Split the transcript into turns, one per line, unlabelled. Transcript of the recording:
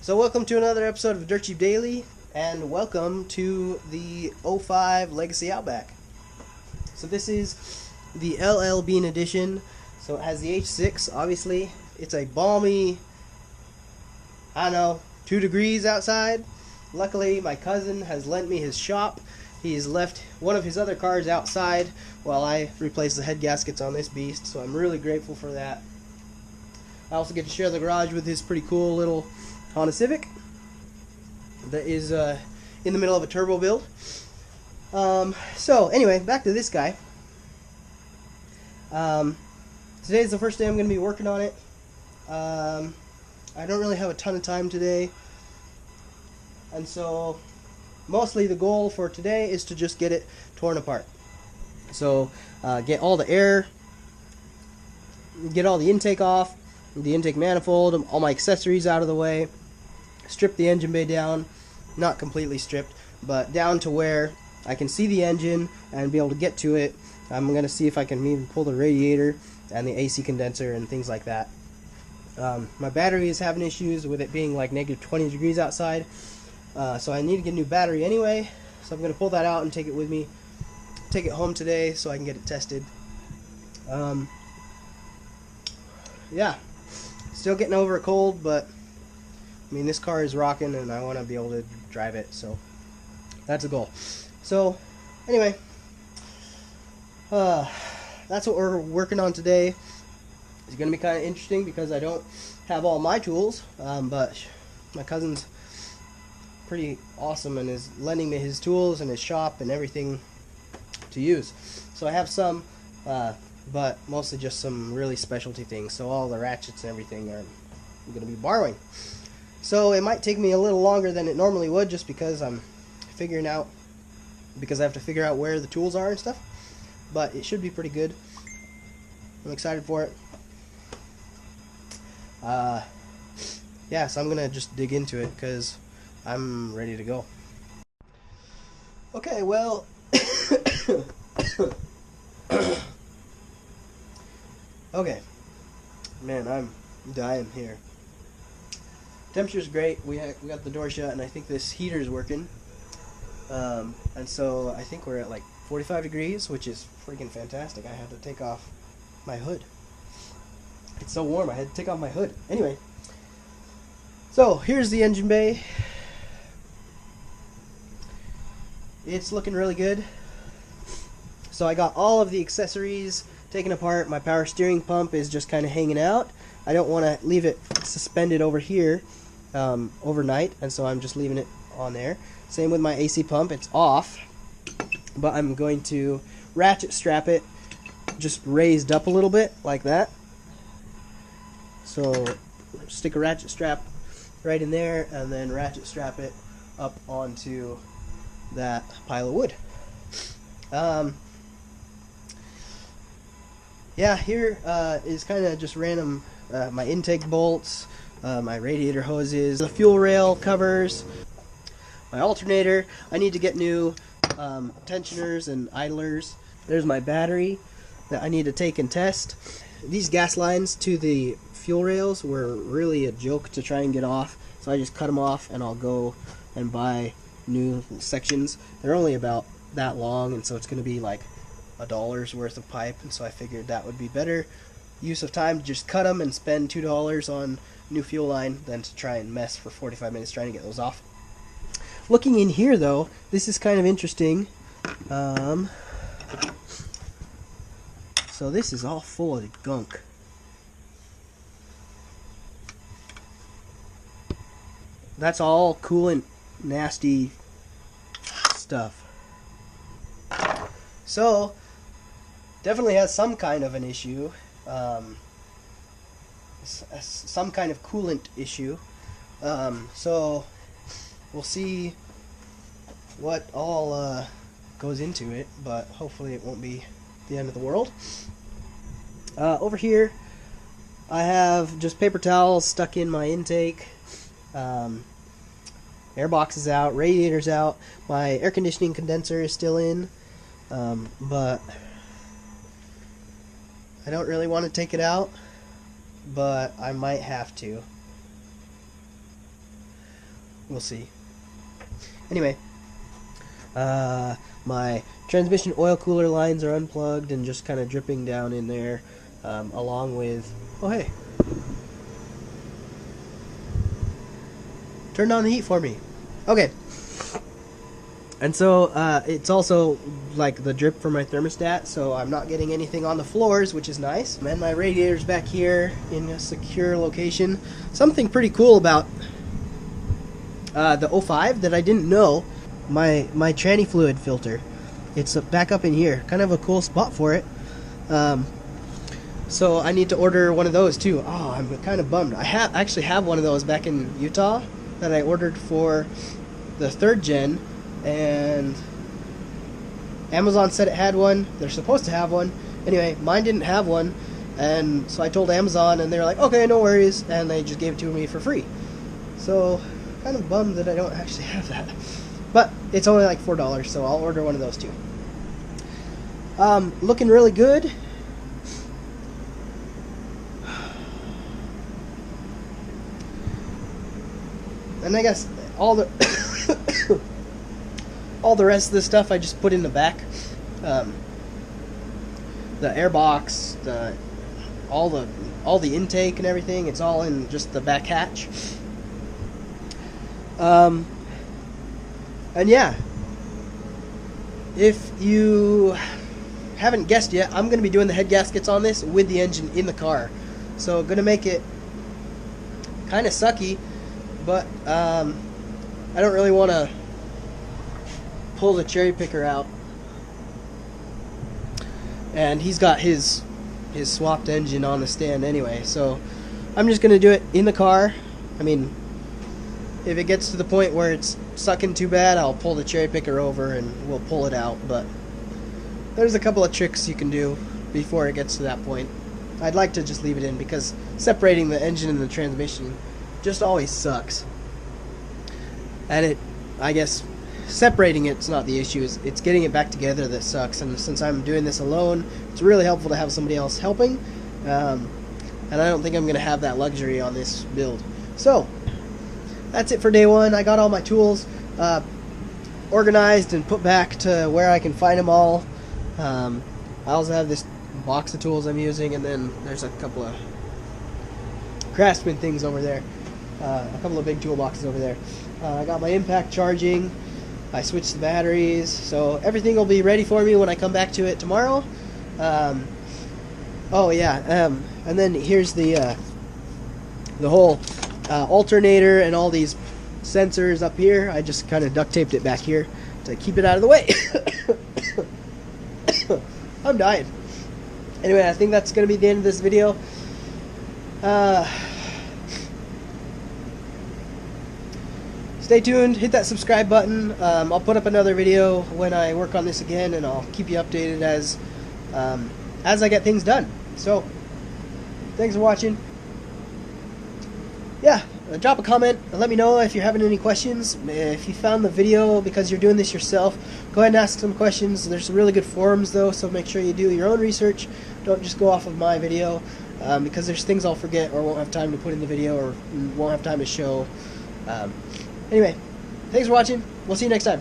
So welcome to another episode of Dirt Cheap Daily, and welcome to the 05 Legacy Outback. So this is the LL Bean edition. So it has the H6, obviously. It's a balmy, 2 degrees outside. Luckily, my cousin has lent me his shop. He's left one of his other cars outside while I replace the head gaskets on this beast, so I'm really grateful for that. I also get to share the garage with his pretty cool little Honda Civic that is in the middle of a turbo build. So anyway, back to this guy. Today's the first day I'm going to be working on it. I don't really have a ton of time today, and so mostly the goal for today is to just get it torn apart. So get all the air, get all the intake off, the intake manifold, all my accessories out of the way, strip the engine bay down, not completely stripped, but down to where I can see the engine and be able to get to it. I'm going to see if I can even pull the radiator and the AC condenser and things like that. My battery is having issues with it being like negative 20 degrees outside, so I need to get a new battery anyway, so I'm going to pull that out and take it with me, take it home today so I can get it tested. Yeah, still getting over a cold, but I mean, this car is rocking and I want to be able to drive it, so that's a goal. So anyway, that's what we're working on today. It's going to be kind of interesting because I don't have all my tools, but my cousin's pretty awesome and is lending me his tools and his shop and everything to use. So I have some, but mostly just some really specialty things. So all the ratchets and everything I'm going to be borrowing. So it might take me a little longer than it normally would, just because I'm figuring out, because I have to figure out where the tools are and stuff. But it should be pretty good. I'm excited for it. Yeah, so I'm going to just dig into it because I'm ready to go. Okay, well, okay, man, I'm dying here. Temperature's great. We got the door shut, and I think this heater's working. And so I think we're at like 45 degrees, which is freaking fantastic. I had to take off my hood. It's so warm, I had to take off my hood. Anyway, so here's the engine bay. It's looking really good. So I got all of the accessories taken apart. My power steering pump is just kind of hanging out. I don't want to leave it suspended over here overnight, and so I'm just leaving it on there. Same with my AC pump. It's off, but I'm going to ratchet strap it just raised up a little bit like that. So stick a ratchet strap right in there and then ratchet strap it up onto that pile of wood. Yeah, here is kind of just random, my intake bolts, my radiator hoses, the fuel rail covers, my alternator. I need to get new tensioners and idlers. There's my battery that I need to take and test. These gas lines to the fuel rails were really a joke to try and get off, so I just cut them off and I'll go and buy new sections. They're only about that long, and so it's going to be like $1's worth of pipe, and so I figured that would be better use of time to just cut them and spend $2 on new fuel line than to try and mess for 45 minutes trying to get those off. Looking in here though, this is kind of interesting. So this is all full of gunk. That's all coolant, nasty stuff. So definitely has some kind of an issue, some kind of coolant issue. So we'll see what all goes into it, but hopefully it won't be the end of the world. Over here I have just paper towels stuck in my intake. Air box is out, radiator's out, my air conditioning condenser is still in, but I don't really want to take it out, but I might have to. we'll see. Anyway, my transmission oil cooler lines are unplugged and just kind of dripping down in there, along with, oh hey, turned on the heat for me. Okay. And so it's also like the drip for my thermostat, so I'm not getting anything on the floors, which is nice. And my radiator's back here in a secure location. Something pretty cool about the 05 that I didn't know, my tranny fluid filter. It's back up in here. Kind of a cool spot for it. So I need to order one of those too. Oh, I'm kind of bummed. I actually have one of those back in Utah that I ordered for the 3rd gen. And Amazon said it had one. They're supposed to have one. Anyway, mine didn't have one, and so I told Amazon, and they were like, okay, no worries, and they just gave it to me for free. So, kind of bummed that I don't actually have that. But it's only like $4, so I'll order one of those too. Looking really good. And I guess all the all the rest of the stuff I just put in the back. The air box, all the intake and everything, it's all in just the back hatch. And yeah, if you haven't guessed yet, I'm going to be doing the head gaskets on this with the engine in the car. So going to make it kind of sucky, but I don't really want to pull the cherry picker out, and he's got his swapped engine on the stand anyway, so I'm just gonna do it in the car. I mean, if it gets to the point where it's sucking too bad, I'll pull the cherry picker over and we'll pull it out, but there's a couple of tricks you can do before it gets to that point. I'd like to just leave it in because separating the engine and the transmission just always sucks, and I guess separating it's not the issue, it's getting it back together that sucks. And since I'm doing this alone, it's really helpful to have somebody else helping, and I don't think I'm going to have that luxury on this build. So that's it for day one. I got all my tools organized and put back to where I can find them all. I also have this box of tools I'm using, and then there's a couple of Craftsman things over there, a couple of big toolboxes over there. I got my impact charging. I switched the batteries, so everything will be ready for me when I come back to it tomorrow. Oh yeah, and then here's the whole alternator and all these sensors up here. I just kind of duct taped it back here to keep it out of the way. I'm dying. Anyway, I think that's going to be the end of this video. Stay tuned, hit that subscribe button. I'll put up another video when I work on this again, and I'll keep you updated as I get things done. So, thanks for watching. Yeah, drop a comment and let me know if you're having any questions. If you found the video because you're doing this yourself, go ahead and ask some questions. There's some really good forums though, so make sure you do your own research. Don't just go off of my video, because there's things I'll forget or won't have time to put in the video or won't have time to show. Anyway, thanks for watching. We'll see you next time.